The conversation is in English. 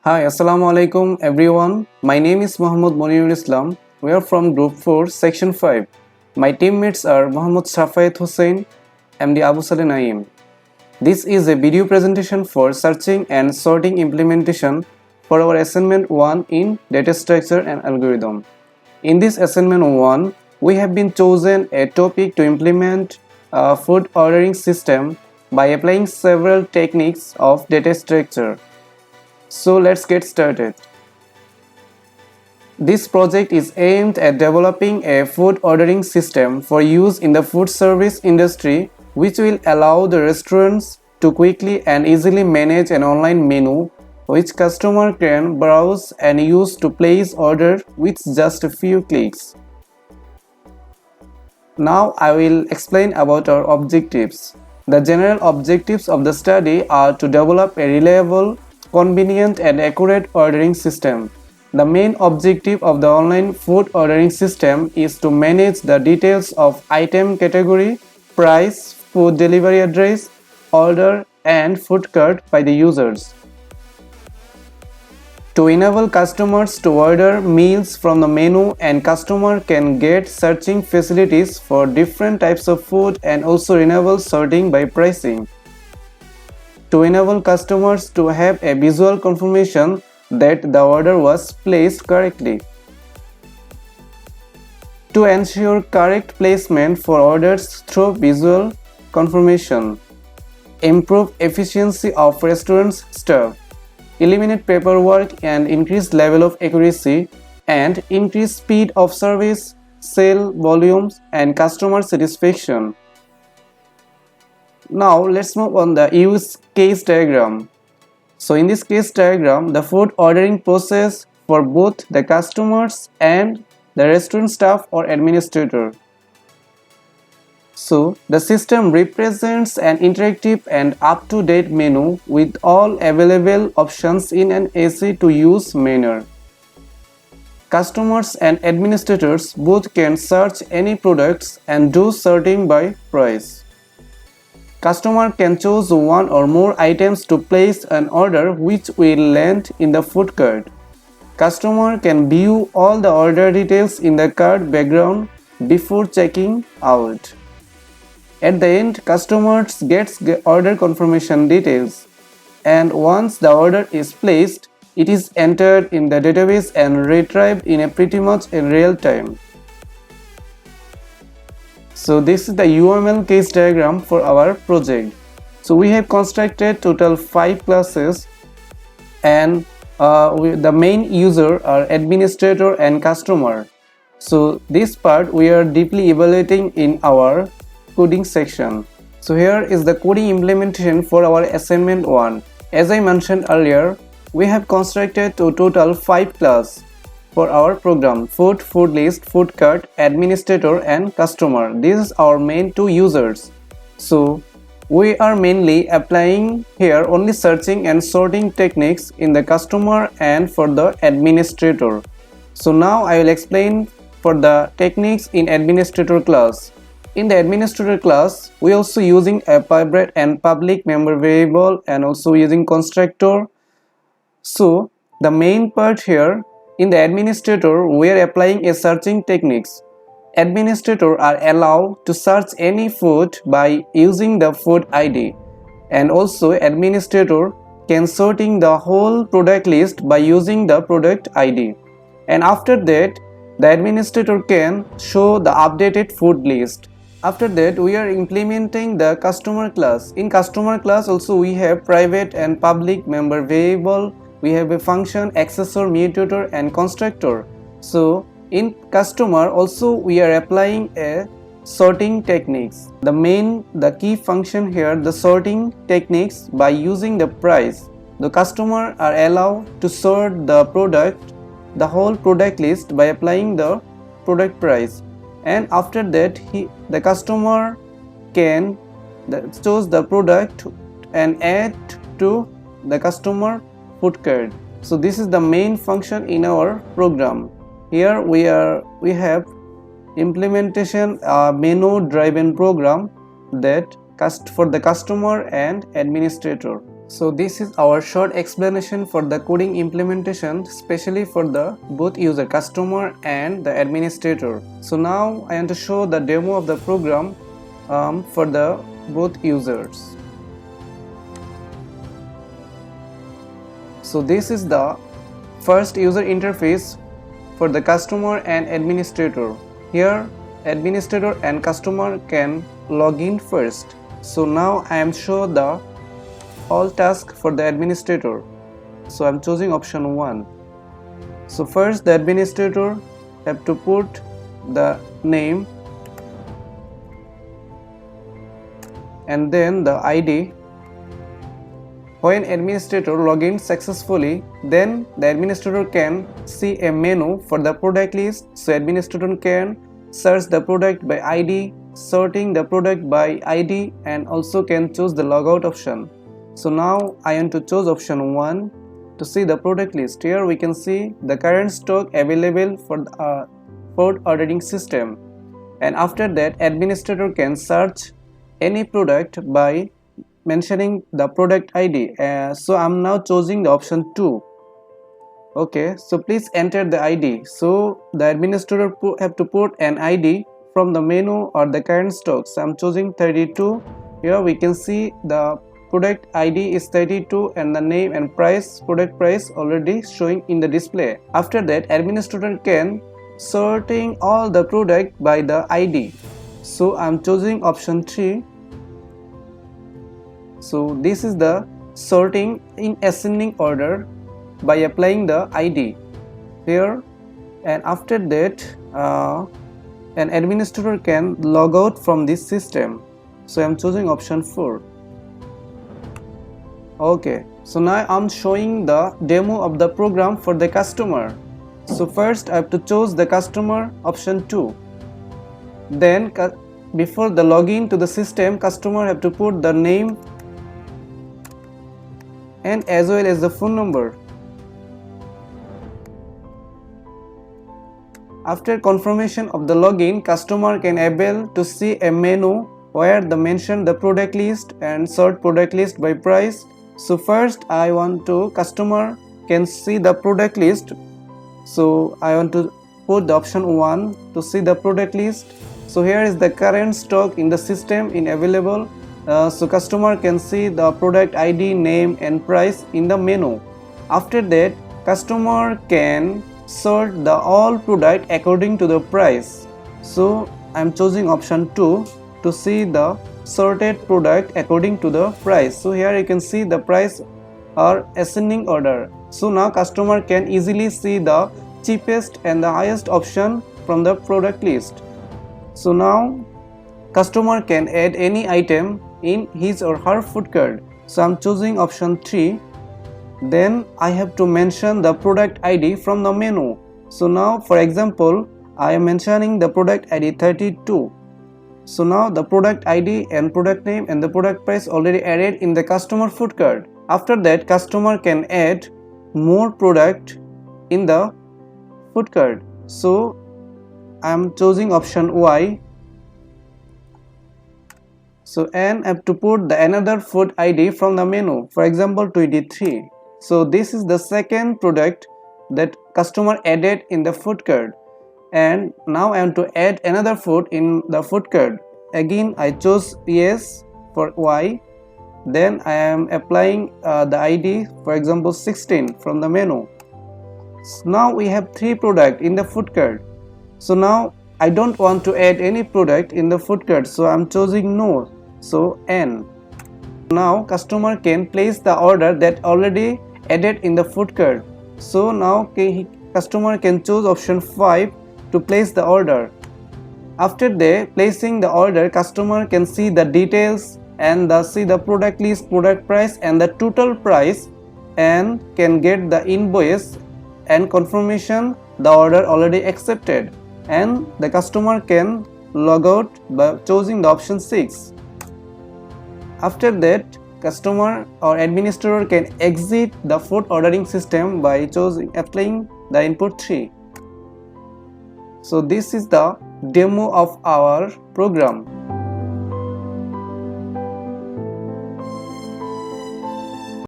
Hi, Assalamu alaikum everyone. My name is Monirul. We are from Group 4, Section 5. My teammates are Mohammad Shafayet HOSSAIN, MD Abu Saleh NAYEEM. This is a video presentation for searching and sorting implementation for our assignment 1 in data structure and algorithm. In this assignment 1, we have been chosen a topic to implement a food ordering system by applying several techniques of data structure. So let's get started. This project is aimed at developing a food ordering system for use in the food service industry, which will allow the restaurants to quickly and easily manage an online menu which customer can browse and use to place order with just a few clicks. Now I will explain about our objectives. The general objectives of the study are to develop a reliable, convenient and accurate ordering system. The main objective of the online food ordering system is to manage the details of item category, price, food delivery address, order and food cart by the users. To enable customers to order meals from the menu, and customer can get searching facilities for different types of food and also enable sorting by pricing. To enable customers to have a visual confirmation that the order was placed correctly. To ensure correct placement for orders through visual confirmation. Improve efficiency of restaurants' staff. Eliminate paperwork and increase level of accuracy, and increase speed of service, sale volumes and customer satisfaction. Now let's move on the use case diagram. So in this case diagram, the food ordering process for both the customers and the restaurant staff or administrator. So the system represents an interactive and up-to-date menu with all available options in an easy-to-use manner. Customers and administrators both can search any products and do sorting by price. Customer can choose one or more items to place an order which will land in the food cart. Customer can view all the order details in the cart background before checking out. At the end, customers gets order confirmation details, and once the order is placed, it is entered in the database and retrieved in a pretty much in real time. So this is the UML case diagram for our project. So we have constructed total 5 classes, and the main user are administrator and customer. So this part we are deeply evaluating in our coding section. So here is the coding implementation for our assignment 1. As I mentioned earlier, we have constructed a total 5 classes for our program: food, food list, food cart, administrator and customer. These are our main 2 users. So we are mainly applying here only searching and sorting techniques in the customer and for the administrator. So now I will explain for the techniques in administrator class. In the administrator class, we also using a private and public member variable and also using constructor. So the main part here, in the administrator, we are applying a searching techniques. Administrator are allowed to search any food by using the food ID, and also administrator can sorting the whole product list by using the product ID. And after that, the administrator can show the updated food list. After that, we are implementing the customer class. In customer class also we have private and public member variable. We have a function, accessor, mutator and constructor. So in customer also we are applying a sorting techniques. The key function here, the sorting techniques by using the price. The customer are allowed to sort the the whole product list by applying the product price. And after that the customer can choose the product and add to the customer food cart. So this is the main function in our program. Here we have implementation menu driven program that for the customer and administrator. So this is our short explanation for the coding implementation, especially for the both user, customer and the administrator. So now I want to show the demo of the program for the both users. So this is the first user interface for the customer and administrator. Here administrator and customer can log in first. So now I am show the all tasks for the administrator. So I'm choosing option 1. So first the administrator have to put the name and then the ID. When administrator login successfully, then the administrator can see a menu for the product list. So administrator can search the product by ID, sorting the product by ID, and also can choose the logout option. So now I want to choose option 1 to see the product list. Here we can see the current stock available for the food ordering system, and after that administrator can search any product by mentioning the product ID. So I'm now choosing the option 2. Okay, so please enter the ID. So the administrator have to put an ID from the menu or the current stock. So I'm choosing 32. Here we can see the product ID is 32 and the name and price, product price already showing in the display. After that administrator can sorting all the product by the ID. So I'm choosing option 3. So this is the sorting in ascending order by applying the ID here, and after that an administrator can log out from this system. So I'm choosing option 4. Okay, so now I'm showing the demo of the program for the customer. So first I have to choose the customer, option 2. Then before the login to the system, customer have to put the name and as well as the phone number. After confirmation of the login, customer can able to see a menu where the mention the product list and sort product list by price. So first I want to customer can see the product list. So I want to put the option 1 to see the product list. So here is the current stock in the system in available. So customer can see the product ID, name and price in the menu. After that customer can sort the all product according to the price. So I'm choosing option 2 to see the sorted product according to the price. So here you can see the price are ascending order. So now customer can easily see the cheapest and the highest option from the product list. So now customer can add any item in his or her food cart. So I'm choosing option 3. Then I have to mention the product ID from the menu. So now for example I am mentioning the product ID 32. So now the product ID and product name and the product price already added in the customer food cart. After that customer can add more product in the food cart. So I am choosing option Y. So and I have to put the another food ID from the menu, for example 23. So this is the second product that customer added in the food cart, and now I want to add another food in the food cart. Again I chose yes for Y. Then I am applying the ID, for example 16 from the menu. So now we have 3 products in the food cart. So now I don't want to add any product in the food cart, so I'm choosing no. So N. Now customer can place the order that already added in the food cart. So now customer can choose option 5 to place the order. After placing the order, customer can see the details and see the product list, product price and the total price, and can get the invoice and confirmation the order already accepted, and the customer can log out by choosing the option 6. After that customer or administrator can exit the food ordering system by applying the input 3. So this is the demo of our program.